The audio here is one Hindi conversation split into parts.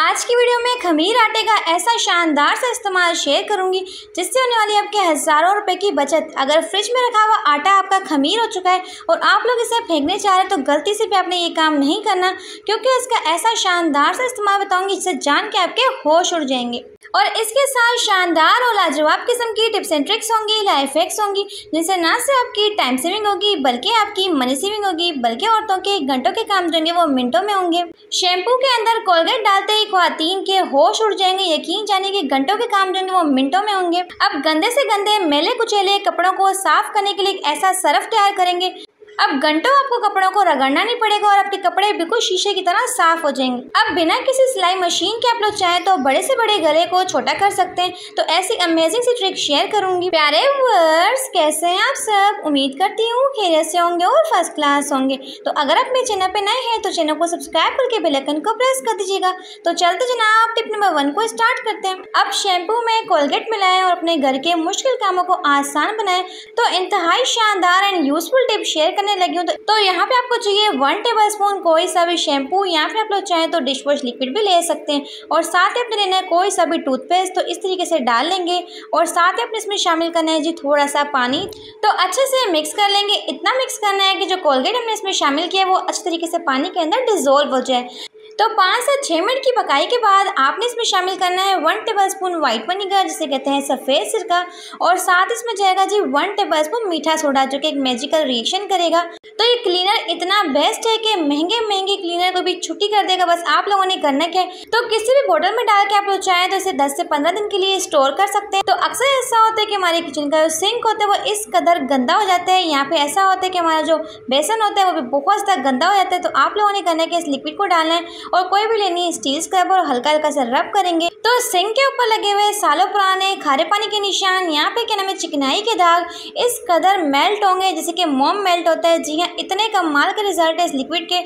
आज की वीडियो में खमीर आटे का ऐसा शानदार सा इस्तेमाल शेयर करूंगी जिससे होने वाली आपके हज़ारों रुपए की बचत। अगर फ्रिज में रखा हुआ आटा आपका खमीर हो चुका है और आप लोग इसे फेंकने चाह रहे हैं तो गलती से भी आपने ये काम नहीं करना, क्योंकि इसका ऐसा शानदार सा इस्तेमाल बताऊंगी जिसे जान के आपके होश उड़ जाएंगे। और इसके साथ शानदार और लाजवाब किस्म की टिप्स एंड ट्रिक्स होंगी, लाइफ हैक्स होंगी, जिनसे ना सिर्फ आपकी टाइम सेविंग होगी बल्कि आपकी मनी सेविंग होगी, बल्कि औरतों के घंटों के काम जो होंगे वो मिनटों में होंगे। शैम्पू के अंदर कोलगेट डालते ही ख्वातीन के होश उड़ जाएंगे। यकीन जानिए कि घंटों के काम जो होंगे वो मिनटों में होंगे। अब गंदे से गंदे मैले कुचेले कपड़ों को साफ करने के लिए एक ऐसा सरफ तैयार करेंगे। अब घंटों आपको कपड़ों को रगड़ना नहीं पड़ेगा और आपके कपड़े बिल्कुल शीशे की तरह साफ हो जाएंगे। अब बिना किसी सिलाई मशीन के आप लोग चाहें तो बड़े से बड़े गले को छोटा कर सकते हैं। तो ऐसी अमेजिंग सी ट्रिक शेयर करूंगी। प्यारे व्यूअर्स, कैसे हैं आप सब? उम्मीद करती हूँ खैरियत से होंगे और फर्स्ट क्लास होंगे। तो अगर आप मेरे चैनल पे नए हैं तो चैनल को सब्सक्राइब करके बेल आइकन को प्रेस कर दीजिएगा। तो चलते जनाब टिप नंबर 1 को स्टार्ट करते हैं। अब शैम्पू में कोलगेट मिलाएं और अपने घर के मुश्किल कामों को आसान बनाएं। तो इंतहाई शानदार एंड यूजफुल टिप शेयर करने लगी हूँ। तो यहाँ पे आपको चाहिए 1 टेबलस्पून कोई सा भी शैम्पू, या फिर आप लोग चाहें तो डिश वॉश लिक्विड भी ले सकते हैं। और साथ ही अपने लेना है कोई सा भी टूथपेस्ट। तो इस तरीके से डाल लेंगे और साथ ही अपने इसमें शामिल करना है जी थोड़ा सा पानी। तो अच्छे से मिक्स कर लेंगे। इतना मिक्स करना है कि जो कोलगेट हमने इसमें शामिल किया है वो अच्छे तरीके से पानी के अंदर डिजोल्व हो जाए। तो 5 से 6 मिनट की पकाई के बाद आपने इसमें शामिल करना है 1 टेबलस्पून व्हाइट विनेगर, जिसे कहते हैं सफ़ेद सिरका। और साथ इसमें जाएगा जी 1 टेबलस्पून मीठा सोडा, जो कि एक मैजिकल रिएक्शन करेगा। तो ये क्लीनर इतना बेस्ट है कि महंगे क्लीनर को भी छुट्टी कर देगा। बस आप लोगों ने करना क्या है, तो किसी भी बोतल में डाल के आप लोग चाहें तो इसे 10 से 15 दिन के लिए स्टोर कर सकते हैं। तो अक्सर ऐसा होता है कि हमारे किचन का जो सिंक होता है वो इस कदर गंदा हो जाता है। यहाँ पे ऐसा होता है कि हमारा जो बेसन होता है वो भी बहुत ज़्यादा गंदा हो जाता है। तो आप लोगों ने करना है कि इस लिक्विड को डालना है और कोई भी लेनी है स्टील स्क्रब और हल्का हल्का सा रब करेंगे। तो सिंक के ऊपर लगे हुए सालों पुराने खारे पानी के निशान, यहाँ पे क्या नाम है चिकनाई के दाग इस कदर मेल्ट होंगे जैसे कि मोम मेल्ट होता है। जी हाँ, इतने कमाल के रिजल्ट है इस लिक्विड के।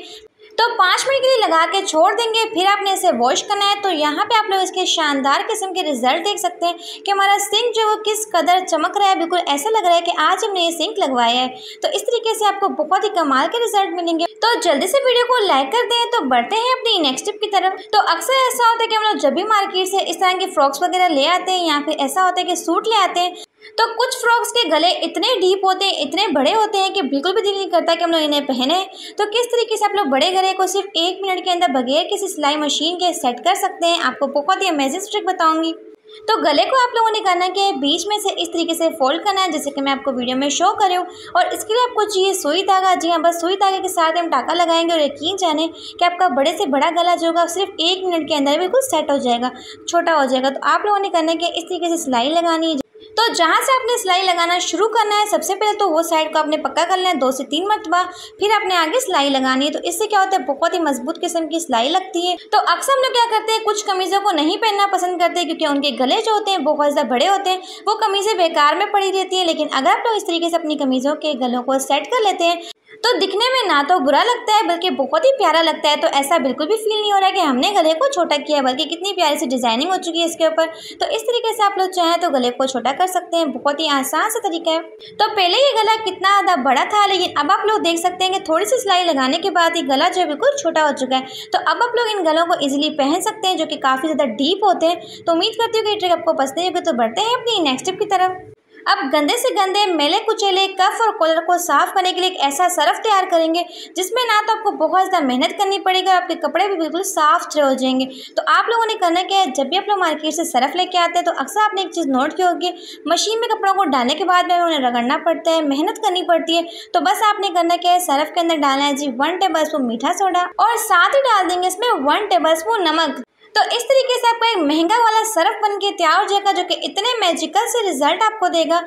तो 5 मिनट के लिए लगा के छोड़ देंगे, फिर आपने इसे वॉश करना है। तो यहाँ पे आप लोग इसके शानदार किस्म के रिजल्ट देख सकते हैं कि हमारा सिंक जो वो किस कदर चमक रहा है। बिल्कुल ऐसा लग रहा है कि आज हमने ये सिंक लगवाया है। तो इस तरीके से आपको बहुत ही कमाल के रिजल्ट मिलेंगे। तो जल्दी से वीडियो को लाइक कर दें। तो बढ़ते हैं अपनी नेक्स्ट टिप की तरफ। तो अक्सर ऐसा होता है कि हम लोग जब भी मार्केट से इस तरह के फ्रॉक्स वगैरह ले आते हैं या फिर ऐसा होता है कि सूट ले आते हैं, तो कुछ फ्रॉक्स के गले इतने डीप होते हैं, इतने बड़े होते हैं कि बिल्कुल भी दिल नहीं करता कि हम लोग इन्हें पहने। तो किस तरीके से आप लोग बड़े गले को सिर्फ 1 मिनट के अंदर बगैर किसी सिलाई मशीन के सेट कर सकते हैं, आपको बहुत ही अमेजिंग ट्रिक बताऊंगी। तो गले को आप लोगों ने करना है कि बीच में से इस तरीके से फोल्ड करना है, जैसे कि मैं आपको वीडियो में शो कर रही हूँ। और इसके लिए आपको चाहिए सुई धागा। जी हाँ, बस सुई धागे के साथ हम टाका लगाएंगे और यकीन जाने कि आपका बड़े से बड़ा गला जो होगा सिर्फ 1 मिनट के अंदर बिल्कुल सेट हो जाएगा, छोटा हो जाएगा। तो आप लोगों ने करना है कि इस तरीके से सिलाई लगानी है। तो जहाँ से आपने सिलाई लगाना शुरू करना है, सबसे पहले तो वो साइड को आपने पक्का कर लेना है 2 से 3 मरतबा, फिर आपने आगे सिलाई लगानी है। तो इससे क्या होता है, बहुत ही मजबूत किस्म की सिलाई लगती है। तो अक्सर हम लोग क्या करते हैं, कुछ कमीज़ों को नहीं पहनना पसंद करते हैं क्योंकि उनके गले जो होते हैं बहुत ज़्यादा बड़े होते हैं, वो कमीज़ें बेकार में पड़ी रहती हैं। लेकिन अगर आप लोग इस तरीके से अपनी कमीज़ों के गलों को सेट कर लेते हैं तो दिखने में ना तो बुरा लगता है बल्कि बहुत ही प्यारा लगता है। तो ऐसा बिल्कुल भी फील नहीं हो रहा है कि हमने गले को छोटा किया है, बल्कि कितनी प्यारी सी डिजाइनिंग हो चुकी है इसके ऊपर। तो इस तरीके से आप लोग चाहें तो गले को छोटा कर सकते हैं, बहुत ही आसान सा तरीका है। तो पहले ये गला कितना ज़्यादा बड़ा था, लेकिन अब आप लोग देख सकते हैं कि थोड़ी सी सिलाई लगाने के बाद ये गला जो है बिल्कुल छोटा हो चुका है। तो अब आप लोग इन गलों को ईजिली पहन सकते हैं जो कि काफ़ी ज़्यादा डीप होते हैं। तो उम्मीद करती हूँ कि ये ट्रिक आपको पसंद होगी। तो बढ़ते हैं अपनी नेक्स्ट टिप की तरफ। अब गंदे से गंदे मैले कुचेले कफ और कॉलर को साफ करने के लिए एक ऐसा सरफ तैयार करेंगे जिसमें ना तो आपको बहुत ज़्यादा मेहनत करनी पड़ेगी और आपके कपड़े भी बिल्कुल साफ सुथरे हो जाएंगे। तो आप लोगों ने करना क्या है, जब भी आप लोग मार्केट से सरफ लेके आते हैं तो अक्सर आपने एक चीज़ नोट की होगी, मशीन में कपड़ों को डालने के बाद में उन्हें रगड़ना पड़ता है, मेहनत करनी पड़ती है। तो बस आपने करना क्या है, सरफ के अंदर डालना है जी 1 टेबलस्पून मीठा सोडा और साथ ही डाल देंगे इसमें 1 टेबलस्पून नमक। तो इस तरीके से आपका एक महंगा वाला सरफ बन के तैयार हो जाएगा जो कि इतने मैजिकल से रिजल्ट आपको देगा।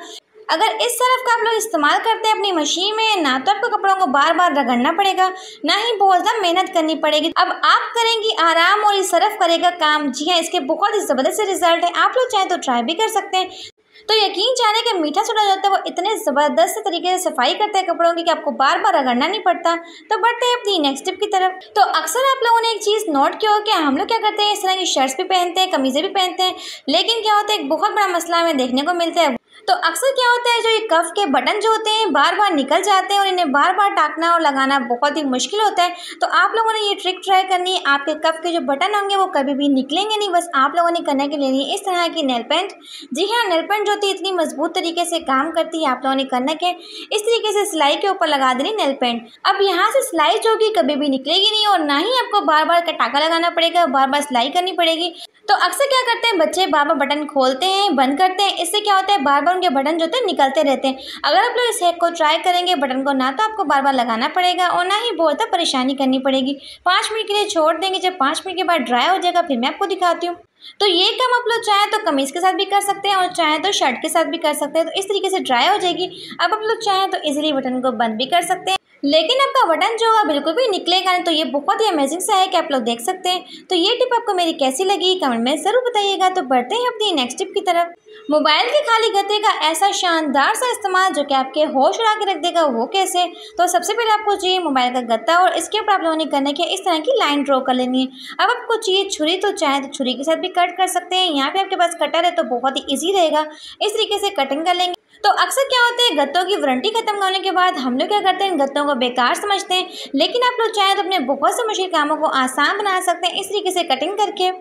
अगर इस सरफ का आप लोग इस्तेमाल करते हैं अपनी मशीन में, ना तो आपको कपड़ों को बार बार रगड़ना पड़ेगा, ना ही बहुत ज़्यादा मेहनत करनी पड़ेगी। अब आप करेंगी आराम और ये सरफ करेगा काम। जी हाँ, इसके बहुत ही ज़बरदस्त रिजल्ट है। आप लोग चाहें तो ट्राई भी कर सकते हैं। तो यकीन जाने कि मीठा सोडा जो होता है वो इतने ज़बरदस्त तरीके से सफाई करता है कपड़ों की कि आपको बार बार रगड़ना नहीं पड़ता। तो बढ़ते हैं अपनी नेक्स्ट टिप की तरफ। तो अक्सर आप लोगों ने एक चीज़ नोट किया हो कि हम लोग क्या करते हैं, इस तरह की शर्ट्स भी पहनते हैं, कमीज़ें भी पहनते हैं, लेकिन क्या होता है एक बहुत बड़ा मसला हमें देखने को मिलता है, तो अक्सर क्या होता है, जो ये कफ के बटन जो होते हैं बार बार निकल जाते हैं और इन्हें बार बार टाकना और लगाना बहुत ही मुश्किल होता है। तो आप लोगों ने ये ट्रिक ट्राई करनी है। आपके कफ के जो बटन होंगे वो कभी भी निकलेंगे नहीं। बस आप लोगों ने करने के लिए इस तरह की नेल पेंट, जी हाँ, नेल पेंट जो होती है इतनी मजबूत तरीके से काम करती है। आप लोगों ने करना क्या, इस तरीके से सिलाई के ऊपर लगा देनी नेल पेंट। अब यहाँ से सिलाई जो होगी कभी भी निकलेगी नहीं और ना ही आपको बार बार टाका लगाना पड़ेगा, बार बार सिलाई करनी पड़ेगी। तो अक्सर क्या करते हैं बच्चे, बार बार बटन खोलते हैं, बंद करते हैं। इससे क्या होता है, बार बार उनके बटन जो होते हैं निकलते रहते हैं। अगर आप लोग इस हैक को ट्राई करेंगे, बटन को ना तो आपको बार बार लगाना पड़ेगा और ना ही बहुत ज़्यादा परेशानी करनी पड़ेगी। 5 मिनट के लिए छोड़ देंगे, जब 5 मिनट के बाद ड्राई हो जाएगा फिर मैं आपको दिखाती हूँ। तो ये काम आप लोग चाहें तो कमीज़ के साथ भी कर सकते हैं और चाहें तो शर्ट के साथ भी कर सकते हैं। तो इस तरीके से ड्राई हो जाएगी। अब आप लोग चाहें तो इजीली बटन को बंद भी कर सकते हैं, लेकिन आपका बटन जो होगा बिल्कुल भी निकलेगा नहीं। तो ये बहुत ही अमेजिंग सा है कि आप लोग देख सकते हैं। तो ये टिप आपको मेरी कैसी लगी कमेंट में ज़रूर बताइएगा। तो बढ़ते हैं अपनी नेक्स्ट टिप की तरफ। मोबाइल के खाली गत्ते का ऐसा शानदार सा इस्तेमाल जो कि आपके होश उड़ा के रख देगा, वो कैसे। तो सबसे पहले आपको चाहिए मोबाइल का गत्ता और इसके ऊपर आप लोगों ने करना है इस तरह की लाइन ड्रॉ कर लेनी है। अब आपको चाहिए छुरी, तो चाहे तो छुरी के साथ भी कट कर सकते हैं। यहाँ पे आपके पास कटर है तो बहुत ही ईजी रहेगा, इस तरीके से कटिंग कर लेंगे। तो अक्सर क्या होता है, गत्तों की वारंटी खत्म होने के बाद हम लोग क्या करते हैं, इन गत्तों को बेकार समझते हैं। लेकिन आप लोग चाहें तो अपने बहुत से मुश्किल कामों को आसान बना सकते हैं इस तरीके से कटिंग करके।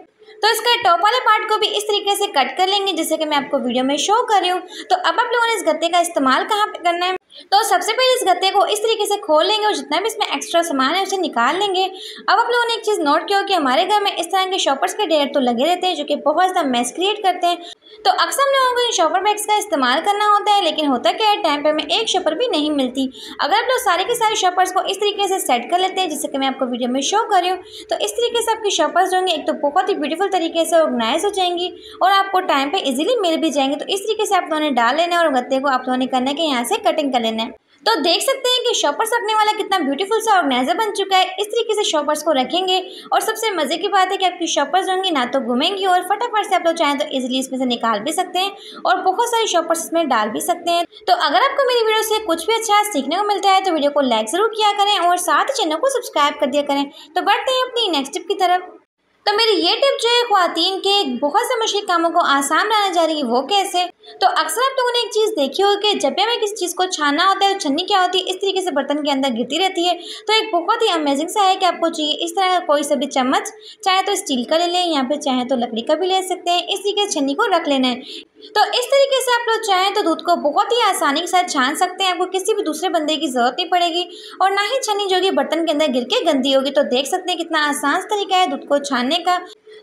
तो इसका टॉप वाले पार्ट को भी इस तरीके से कट कर लेंगे, जैसे कि मैं आपको वीडियो में शो कर रही हूँ। तो अब आप लोगों ने इस गत्ते का इस्तेमाल कहाँ पे करना है, तो सबसे पहले इस गत्ते को इस तरीके से खोल लेंगे और जितना भी इसमें एक्स्ट्रा सामान है उसे निकाल लेंगे। अब आप लोगों ने एक चीज़ नोट किया कि हमारे घर में इस तरह के शॉपर्स के ढेर तो लगे रहते हैं जो कि बहुत ज़्यादा मैस क्रिएट करते हैं। तो अक्सर हम लोगों को इन शॉपर बैग्स का इस्तेमाल करना होता है, लेकिन होता क्या है, टाइम पे हमें एक शॉपर भी नहीं मिलती। अगर आप लोग सारे के सारे शॉपर्स को इस तरीके से सेट कर लेते हैं, जैसे कि मैं आपको वीडियो में शो कर रही हूँ, तो इस तरीके से आपकी शॉपर्स जो होंगे एक तो बहुत ही ब्यूटीफुल तरीके से ऑर्गेनाइज हो जाएंगी और आपको टाइम पे इजीली मिल भी जाएंगे। तो इस तरीके से आप लोगों ने डाल लेना है और गत्ते को आप लोगों ने करना है कि यहाँ से कटिंग कर लेना है। तो देख सकते हैं कि शॉपर्स रखने वाला कितना ब्यूटीफुल सा ऑर्गेनाइजर बन चुका है। इस तरीके से शॉपर्स को रखेंगे और सबसे मजे की बात है कि आपकी शॉपर्स होंगी ना तो घूमेंगी और फटाफट से आप लोग चाहें तो इजीली इसमें से निकाल भी सकते हैं और बहुत सारी शॉपर्स इसमें डाल भी सकते हैं। तो अगर आपको मेरी वीडियो से कुछ भी अच्छा सीखने को मिलता है तो वीडियो को लाइक जरूर किया करें और साथ ही चैनल को सब्सक्राइब कर दिया करें। तो बढ़ते हैं अपनी नेक्स्ट टिप की तरफ। तो मेरी ये टिप जो है ख्वातीन के बहुत से मुश्किल कामों को आसान बनाने जा रही है, वो कैसे। तो अक्सर आप लोगों ने एक चीज़ देखी होगी कि जब भी हमें किसी चीज़ को छानना होता है तो छन्नी क्या होती है, इस तरीके से बर्तन के अंदर गिरती रहती है। तो एक बहुत ही अमेजिंग सा है कि आपको चाहिए इस तरह का कोई सा भी चम्मच, चाहे तो स्टील का ले लें या फिर चाहे तो लकड़ी का भी ले सकते हैं। इस तरीके से छन्नी को रख लेना है। तो इस तरीके से आप लोग चाहें तो दूध को बहुत ही आसानी के साथ छान सकते हैं। आपको किसी भी दूसरे बंदे की जरूरत नहीं पड़ेगी और ना ही छन्नी जो कि बर्तन के अंदर गिर के गंदी होगी। तो देख सकते हैं कितना आसान तरीका है दूध को छानने का।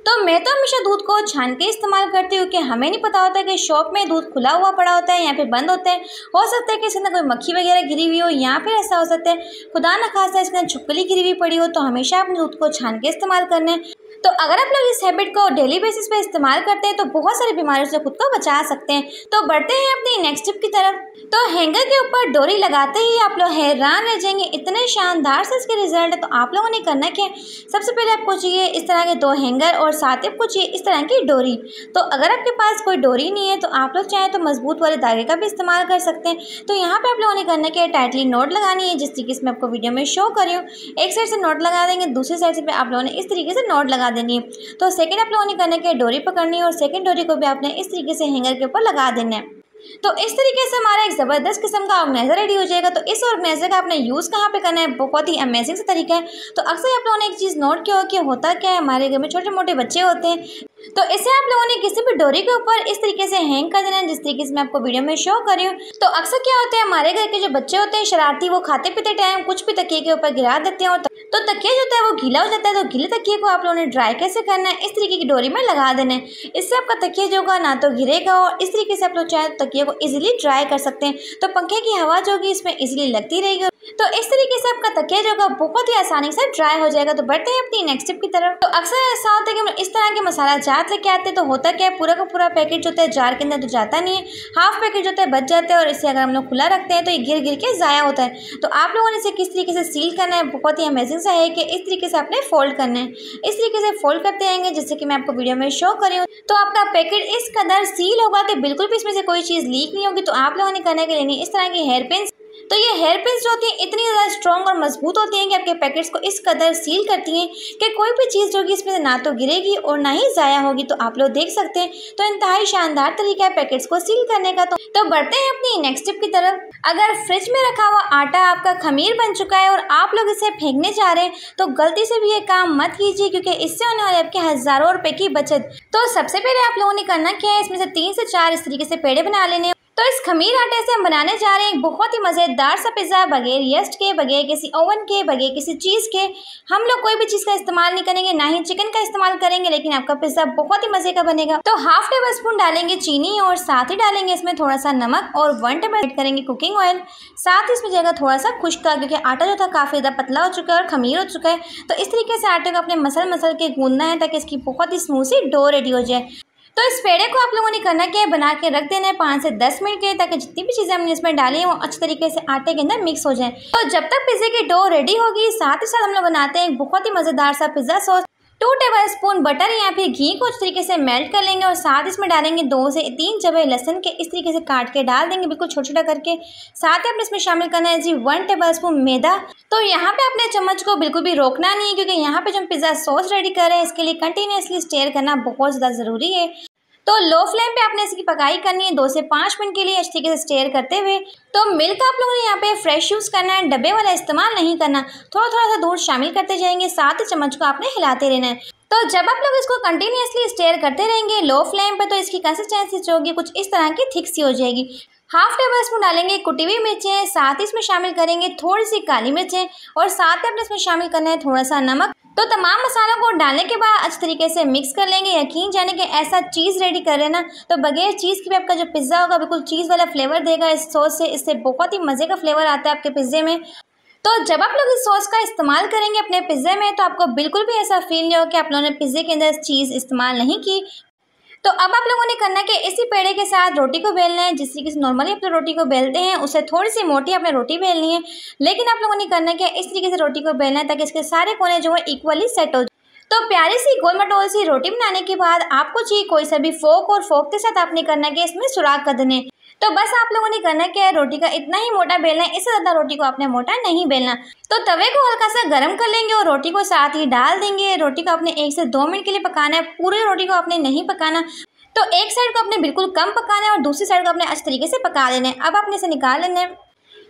तो मैं तो हमेशा दूध को छान के इस्तेमाल करती हूँ कि हमें नहीं पता होता कि शॉप में दूध खुला हुआ पड़ा होता है या फिर बंद होता है। हो सकता है कि इसके अंदर कोई मक्खी वगैरह गिरी हुई हो या फिर ऐसा हो सकता है खुदा न खास्ता इसके अंदर छिपकली गिरी हुई पड़ी हो। तो हमेशा अपने दूध को छान के इस्तेमाल करना है। तो अगर आप लोग इस हैबिट को डेली बेसिस पे इस्तेमाल करते हैं तो बहुत सारी बीमारियों से खुद को बचा सकते हैं। तो बढ़ते हैं अपनी नेक्स्ट टिप की तरफ। तो हैंगर के ऊपर डोरी लगाते ही आप लोग हैरान रह जाएंगे, इतने शानदार से इसके रिजल्ट है। तो आप लोगों ने करना क्या है, सबसे पहले आपको चाहिए इस तरह के 2 हैंगर और साथ ही आपको चाहिए इस तरह की डोरी। तो अगर आपके पास कोई डोरी नहीं है तो आप लोग चाहें तो मजबूत वाले धागे का भी इस्तेमाल कर सकते हैं। तो यहाँ पे आप लोगों ने करना क्या है, टाइटली नोट लगानी है, जिस तरीके से मैं आपको वीडियो में शो कर रही हूँ। एक साइड से नोट लगा देंगे, दूसरी साइड से आप लोगों ने इस तरीके से नोट लगा देनी है। तो सेकंड आप लोगों ने करना क्या है, डोरी पकड़नी है और सेकंड डोरी को भी आपने इस तरीके से हैंगर के ऊपर लगा देना है। तो इस तरीके से हमारा एक ज़बरदस्त किस्म का ऑर्गेनाइजर रेडी हो जाएगा। तो इस ऑर्गेनाइजर का आपने यूज़ कहाँ पे करना है, बहुत ही अमेजिंग सा तरीका है। तो अक्सर आप लोगों ने एक चीज़ नोट किया हो कि होता क्या है, हमारे घर में छोटे मोटे बच्चे होते हैं। तो इसे आप लोगों ने किसी भी डोरी के ऊपर इस तरीके से हैंग कर देना है, जिस तरीके से मैं आपको वीडियो में शो कर रही हूँ। तो अक्सर क्या होता है, हमारे घर के जो बच्चे होते हैं शरारती, वो खाते पीते टाइम कुछ भी तकिए के ऊपर गिरा देते हैं और तो तकिया जो होता है वो गीला हो जाता है। तो गीले तकिए को आप लोगों ने ड्राई कैसे करना है, इस तरीके की डोरी में लगा देना है। इससे आपका तकिया जो होगा ना तो गिरेगा और इस तरीके से आप लोग चाहे तो तकिए को इजीली ड्राई कर सकते हैं। तो पंखे की हवा जो होगी इसमें इजीली लगती रहेगी। तो इस तरीके से आपका तकिया जो होगा बहुत ही आसानी से ड्राई हो जाएगा। तो बढ़ते हैं अपनी नेक्स्ट टिप की तरफ। तो अक्सर ऐसा होता है कि हम इस तरह के मसाला जार लेके आते हैं, तो होता क्या है, पूरा का पूरा पैकेट जो होता है जार के अंदर तो जाता नहीं है, हाफ पैकेट जो होता है बच जाता है और इसे अगर हम लोग खुला रखते हैं तो ये गिर गिर के ज़ाया होता है। तो आप लोगों ने इसे किस तरीके से सील करना है, बहुत ही अमेजिंग सा है कि इस तरीके से आपने फोल्ड करना है। इस तरीके से फोल्ड करते रहेंगे जैसे कि मैं आपको वीडियो में शो कर रही हूँ। तो आपका पैकेट इस कदर सील होगा कि बिल्कुल भी इसमें से कोई चीज़ लीक नहीं होगी। तो आप लोगों ने करने के लिए इस तरह की हेयर पिन तो ये हेयर पिन्स जो होती हैं इतनी ज़्यादा स्ट्रॉन्ग और मजबूत होती हैं कि आपके पैकेट्स को इस कदर सील करती हैं कि कोई भी चीज़ जो होगी इसमें से ना तो गिरेगी और ना ही ज़ाया होगी। तो आप लोग देख सकते हैं, तो इंतहाई शानदार तरीका है पैकेट्स को सील करने का। तो बढ़ते हैं अपनी नेक्स्ट टिप की तरफ। अगर फ्रिज में रखा हुआ आटा आपका खमीर बन चुका है और आप लोग इसे फेंकने जा रहे हैं तो गलती से भी ये काम मत कीजिए, क्योंकि इससे होने वाले आपके हज़ारों रुपए की बचत। तो सबसे पहले आप लोगों ने करना क्या है, इसमें से 3 से 4 इस तरीके से पेड़े बना लेने। तो इस खमीर आटे से हम बनाने जा रहे हैं एक बहुत ही मज़ेदार सा पिज़्ज़ा, बगैर यीस्ट के, बगैर किसी ओवन के, बगैर किसी चीज़ के। हम लोग कोई भी चीज़ का इस्तेमाल नहीं करेंगे, ना ही चिकन का इस्तेमाल करेंगे, लेकिन आपका पिज़्ज़ा बहुत ही मज़े का बनेगा। तो हाफ टेबल स्पून डालेंगे चीनी और साथ ही डालेंगे इसमें थोड़ा सा नमक और 1 टेबल करेंगे कुकिंग ऑयल। साथ ही इसमें जाएगा थोड़ा सा खुश्क का, क्योंकि आटा जो था काफ़ी ज़्यादा पतला हो चुका है और खमीर हो चुका है। तो इस तरीके से आटे को अपने मसल के गूंदना है ताकि इसकी बहुत ही स्मूथ सी डो रेडी हो जाए। तो इस पेड़े को आप लोगों ने करना क्या है, बना के रख देना है 5 से 10 मिनट के लिए, ताकि जितनी भी चीज़ें हमने इसमें डाली हैं वो अच्छी तरीके से आटे के अंदर मिक्स हो जाए। तो जब तक पिज़्ज़े की डो रेडी होगी, साथ ही साथ हम लोग बनाते हैं एक बहुत ही मज़ेदार सा pizza sauce. 2 table spoon butter या फिर घी को इस तरीके से मेल्ट कर लेंगे और साथ इसमें डालेंगे 2 से 3 जबे लहसुन के, इस तरीके से काट के डाल देंगे बिल्कुल छोटा छोटा करके। साथ ही अपने इसमें शामिल करना है जी 1 टेबल स्पून मैदा। तो यहाँ पे अपने चम्मच को बिल्कुल भी रोकना नहीं है, क्योंकि यहाँ पे जो हम पिज़्ज़ा सॉस रेडी कर रहे हैं इसके लिए कंटिन्यूसली स्टेयर करना बहुत ज़्यादा ज़रूरी है। तो लो फ्लेम पे आपने इसकी पकाई करनी है 2 से 5 मिनट के लिए अच्छी तरीके से स्टेयर करते हुए। तो मिल्क आप लोगों ने यहाँ पे फ्रेश यूज़ करना है, डब्बे वाला इस्तेमाल नहीं करना। थोड़ा थोड़ा सा दूध शामिल करते जाएंगे, साथ ही चम्मच को आपने हिलाते रहना है। तो जब आप लोग इसको कंटिन्यूसली स्टेयर करते रहेंगे लो फ्लेम पे, तो इसकी कंसिस्टेंसी जो होगी कुछ इस तरह की थिक सी हो जाएगी। हाफ टेबल स्पून डालेंगे कुटी हुई मिर्चें, साथ ही इसमें शामिल करेंगे थोड़ी सी काली मिर्चें और साथ ही अपने इसमें शामिल करना है थोड़ा सा नमक। तो तमाम मसालों को डालने के बाद अच्छी तरीके से मिक्स कर लेंगे। यकीन जाने कि ऐसा चीज़ रेडी कर लेना, तो बगैर चीज़ के भी आपका जो पिज़्ज़ा होगा बिल्कुल चीज़ वाला फ्लेवर देगा इस सॉस से। इससे बहुत ही मज़े का फ्लेवर आता है आपके पिज़्ज़े में। तो जब आप लोग इस सॉस का इस्तेमाल करेंगे अपने पिज़्ज़े में, तो आपको बिल्कुल भी ऐसा फील नहीं हो कि आप लोगों ने पिज़्ज़े के अंदर चीज़ इस्तेमाल नहीं की। तो अब आप लोगों ने करना है कि इसी पेड़े के साथ रोटी को बेलना है। जिस तरीके से नॉर्मली आप लोग रोटी को बेलते हैं उससे थोड़ी सी मोटी आपने रोटी बेलनी है, लेकिन आप लोगों ने करना है कि इस तरीके से रोटी को बेलना है ताकि इसके सारे कोने जो है इक्वली सेट हो जाए। तो प्यारी सी गोल मटोल सी रोटी बनाने के बाद आपको चाहिए कोई सा भी फोक, और फोक के साथ आपने करना है कि इसमें सुराख कर देने। तो बस आप लोगों ने करना क्या है, रोटी का इतना ही मोटा बेलना है, इससे ज़्यादा रोटी को आपने मोटा नहीं बेलना। तो तवे को हल्का सा गर्म कर लेंगे और रोटी को साथ ही डाल देंगे। रोटी को आपने 1 से 2 मिनट के लिए पकाना है, पूरी रोटी को आपने नहीं पकाना। तो एक साइड को आपने बिल्कुल कम पकाना है और दूसरी साइड को आपने अच्छे तरीके से पका लेना है। अब आपने इसे निकाल लेना है।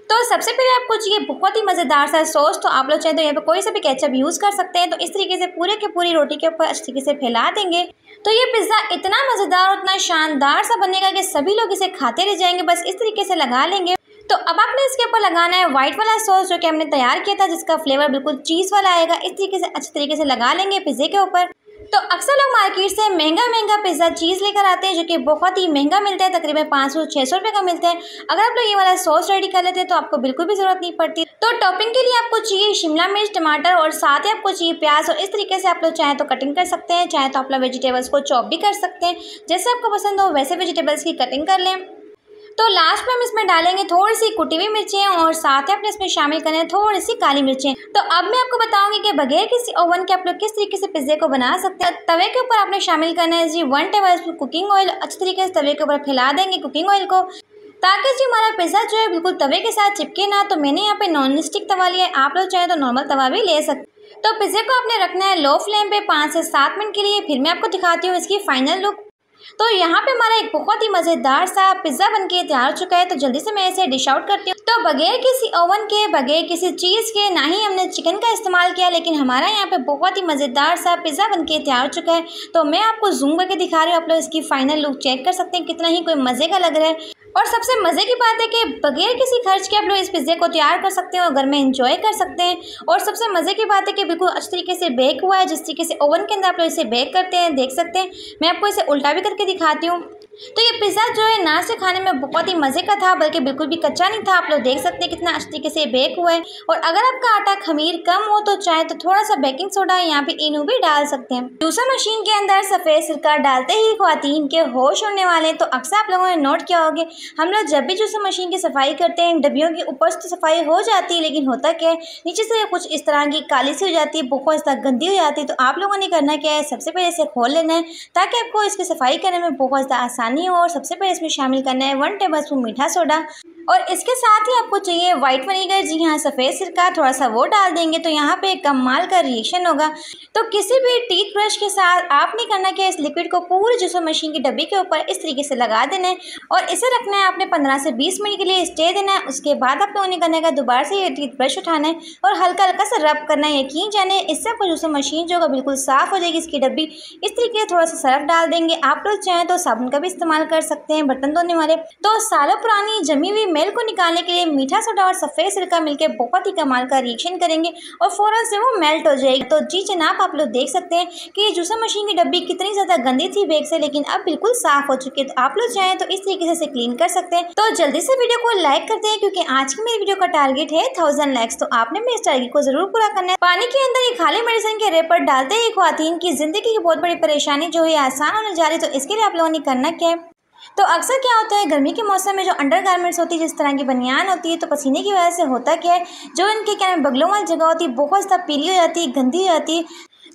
तो सबसे पहले आपको चाहिए बहुत ही मज़ेदार सा सॉस। तो आप लोग चाहे तो यहाँ पे कोई सा भी केचप यूज़ कर सकते हैं। तो इस तरीके से पूरे के पूरी रोटी के ऊपर अच्छी तरीके से फैला देंगे। तो ये पिज़्ज़ा इतना मज़ेदार और इतना शानदार सा बनेगा कि सभी लोग इसे खाते रह जाएंगे। बस इस तरीके से लगा लेंगे। तो अब आपने इसके ऊपर लगाना है वाइट वाला सॉस जो कि हमने तैयार किया था, जिसका फ्लेवर बिल्कुल चीज़ वाला आएगा। इस तरीके से अच्छे तरीके से लगा लेंगे पिज़्ज़े के ऊपर। तो अक्सर लोग मार्केट से महंगा पिज़्ज़ा चीज़ लेकर आते हैं, जो कि बहुत ही महंगा मिलता है, तकरीबन 500-600 रुपये का मिलता है। अगर आप लोग ये वाला सॉस रेडी कर लेते हैं तो आपको बिल्कुल भी ज़रूरत नहीं पड़ती। तो टॉपिंग के लिए आपको चाहिए शिमला मिर्च, टमाटर और साथ ही आपको चाहिए प्याज। और इस तरीके से आप लोग चाहे तो कटिंग कर सकते हैं, चाहे तो आप लोग वेजिटेबल्स को चॉप भी कर सकते हैं। जैसे आपको पसंद हो वैसे वेजिटेबल्स की कटिंग कर लें। तो लास्ट में हम इसमें डालेंगे थोड़ी सी कुटी हुई मिर्चें और साथ ही अपने इसमें शामिल करें थोड़ी सी काली मिर्चें। तो अब मैं आपको बताऊंगी कि बगैर किसी ओवन के आप लोग किस तरीके से पिज़्ज़े को बना सकते हैं। तवे के ऊपर आपने शामिल करना है जी 1 टेबल स्पून कुकिंग ऑयल। अच्छी तरीके से तवे के ऊपर फैला देंगे कुकिंग ऑयल को, ताकि जी हमारा पिज़्ज़ा जो है बिल्कुल तवे के साथ चिपके ना। तो मैंने यहाँ पे नॉन स्टिक तवा लिया है, आप लोग चाहे तो नॉर्मल तवा भी ले सकते। तो पिज़्ज़े को आपने रखना है लो फ्लेम पे 5 से 7 मिनट के लिए। फिर मैं आपको दिखाती हूँ इसकी फाइनल लुक। तो यहाँ पे हमारा एक बहुत ही मज़ेदार सा पिज़्ज़ा बनके तैयार हो चुका है। तो जल्दी से मैं इसे डिश आउट करती हूँ। तो बगैर किसी ओवन के, बगैर किसी चीज़ के, ना ही हमने चिकन का इस्तेमाल किया, लेकिन हमारा यहाँ पे बहुत ही मज़ेदार सा पिज़्ज़ा बनके तैयार हो चुका है। तो मैं आपको जूम करके दिखा रही हूँ, आप लोग इसकी फाइनल लुक चेक कर सकते हैं कितना ही कोई मज़े का लग रहा है। और सबसे मज़े की बात है कि बगैर किसी खर्च के आप लोग इस पिज़्ज़े को तैयार कर सकते हैं और घर में एंजॉय कर सकते हैं। और सबसे मज़े की बात है कि बिल्कुल अच्छी तरीके से बेक हुआ है, जिस तरीके से ओवन के अंदर आप लोग इसे बेक करते हैं देख सकते हैं। मैं आपको इसे उल्टा भी करके दिखाती हूँ। तो ये पिज़्ज़ा जो है ना सिर्फ खाने में बहुत ही मज़े का था, बल्कि बिल्कुल भी कच्चा नहीं था। आप लोग देख सकते हैं कितना अच्छी तरीके से बेक हुआ है। और अगर आपका आटा खमीर कम हो तो चाहे तो थोड़ा सा बेकिंग सोडा यहाँ पे इनो भी डाल सकते हैं। जूसर मशीन के अंदर सफ़ेद सिरका डालते ही ख्वातीन के होश उड़ने वाले। तो अक्सर आप लोगों ने नोट किया होगा, हम लोग जब भी जूसर मशीन की सफाई करते हैं डब्बियों की ऊपर से तो सफाई हो जाती है, लेकिन होता क्या है नीचे से कुछ इस तरह की काली सी हो जाती है, बहुत ज़्यादा गंदी हो जाती है। तो आप लोगों ने करना क्या है, सबसे पहले इसे खोल लेना है ताकि आपको इसकी सफाई करने में बहुत ज़्यादा आसानी हो। और सबसे पहले इसमें शामिल करना है 1 टेबल स्पून मीठा सोडा। और इसके साथ ही आपको चाहिए व्हाइट विनेगर, जी हाँ सफ़ेद सिरका, थोड़ा सा वो डाल देंगे तो यहाँ पे कमाल का रिएक्शन होगा। तो किसी भी टीथ ब्रश के साथ आपने करना क्या, इस लिक्विड को पूरी जूसर मशीन की डब्बी के ऊपर इस तरीके से लगा देना है और इसे रखना है आपने 15 से 20 मिनट के लिए स्टे देना है। उसके बाद आप लोगों ने करने का दोबारा से ये टीथ ब्रश उठाना है और हल्का हल्का सा रब करना है। यकीन जाने इससे आपको जूसर मशीन जो होगा बिल्कुल साफ़ हो जाएगी। इसकी डब्बी इस तरीके से थोड़ा सा सर्फ डाल देंगे। आप लोग चाहें तो साबुन का भी इस्तेमाल कर सकते हैं बर्तन धोने वाले। तो सालों पुरानी जमी हुई मेल को निकालने के लिए मीठा सोडा और सफ़ेद सिरका मिलकर बहुत ही कमाल का रिएक्शन करेंगे और फ़ौरन से वो मेल्ट हो जाएगी। तो जी जनाब, आप लोग देख सकते हैं कि ये जूसर मशीन की डब्बी कितनी ज़्यादा गंदी थी बैग से, लेकिन अब बिल्कुल साफ़ हो चुकी है। तो आप लोग चाहें तो इस तरीके से इसे क्लीन कर सकते हैं। तो जल्दी से वीडियो को लाइक करते हैं क्योंकि आज की मेरी वीडियो का टारगेट है 1000 लाइक्स। तो आपने मेरे इस टारगेट को जरूर पूरा करना है। पानी के अंदर ये खाली मेडिसिन के रेपर डालते ही ख्वातीन की जिंदगी की बहुत बड़ी परेशानी जो है आसान होने जा रही है। तो इसके लिए आप लोगों ने करना क्या है, तो अक्सर क्या होता है गर्मी के मौसम में जो अंडरगारमेंट्स होती है, जिस तरह की बनियान होती है, तो पसीने की वजह से होता क्या है, जो इनके क्या बगलों वाली जगह होती है बहुत ज़्यादा पीली हो जाती है, गंदी हो जाती है।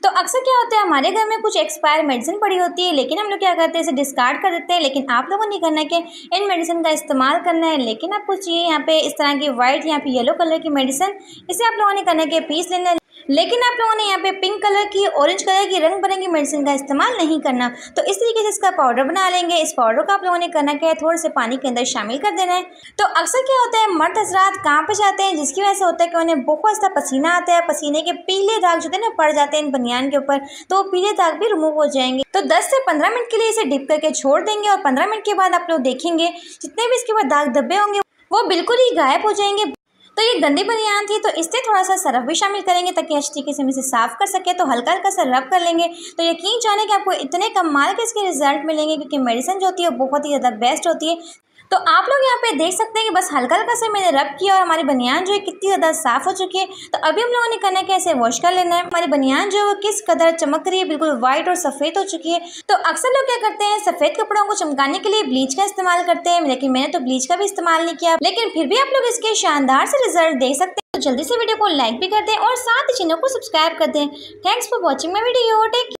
तो अक्सर क्या होता है हमारे घर में कुछ एक्सपायर मेडिसिन पड़ी होती है, लेकिन हम लोग क्या करते हैं इसे डिस्कार्ड कर देते हैं। लेकिन आप लोगों ने करना है कि इन मेडिसिन का इस्तेमाल करना है। लेकिन आपको चाहिए यहाँ पे इस तरह की वाइट या फिर येलो कलर की मेडिसिन, इसे आप लोगों ने करना है कि पीस लेना है। लेकिन आप लोगों ने यहाँ पे पिंक कलर की, ऑरेंज कलर की रंग बिरंगी मेडिसिन का इस्तेमाल नहीं करना। तो इस तरीके से इसका पाउडर बना लेंगे। इस पाउडर को आप लोगों ने करना क्या है, थोड़े से पानी के अंदर शामिल कर देना है। तो अक्सर क्या होता है मर्द हजरात काम पे जाते हैं, जिसकी वजह से होता है कि उन्हें बहुत ज़्यादा पसीना आता है। पसीने के पीले दाग जो है ना पड़ जाते हैं इन बनियान के ऊपर, तो वो पीले दाग भी रिमूव हो जाएंगे। तो 10 से 15 मिनट के लिए इसे डिप करके छोड़ देंगे और 15 मिनट के बाद आप लोग देखेंगे जितने भी इसके बाद दाग धब्बे होंगे वो बिल्कुल ही गायब हो जाएंगे। तो ये गंदी बनियान थी, तो इससे थोड़ा सा सरफ भी शामिल करेंगे ताकि अच्छी तरीके से हम इसे साफ़ कर सके। तो हल्का हल्का सा रब कर लेंगे। तो यकीन जाने कि आपको इतने कमाल के इसके रिजल्ट मिलेंगे क्योंकि मेडिसिन जो होती है वो बहुत ही ज़्यादा बेस्ट होती है। तो आप लोग यहाँ पे देख सकते हैं कि बस हल्का हल्का से मैंने रब किया और हमारी बनियान जो है कितनी ज़्यादा साफ़ हो चुकी है। तो अभी हम लोगों ने करना है कि ऐसे वॉश कर लेना है। हमारी बनियान जो है वो किस कदर चमक रही है, बिल्कुल वाइट और सफ़ेद हो चुकी है। तो अक्सर लोग क्या करते हैं सफ़ेद कपड़ों को चमकाने के लिए ब्लीच का इस्तेमाल करते हैं, लेकिन मैंने तो ब्लीच का भी इस्तेमाल नहीं किया। लेकिन फिर भी आप लोग इसके शानदार से रिजल्ट देख सकते हैं। तो जल्दी से वीडियो को लाइक भी कर दें और साथ ही चैनल को सब्सक्राइब कर दें। Thanks for watching my video. Take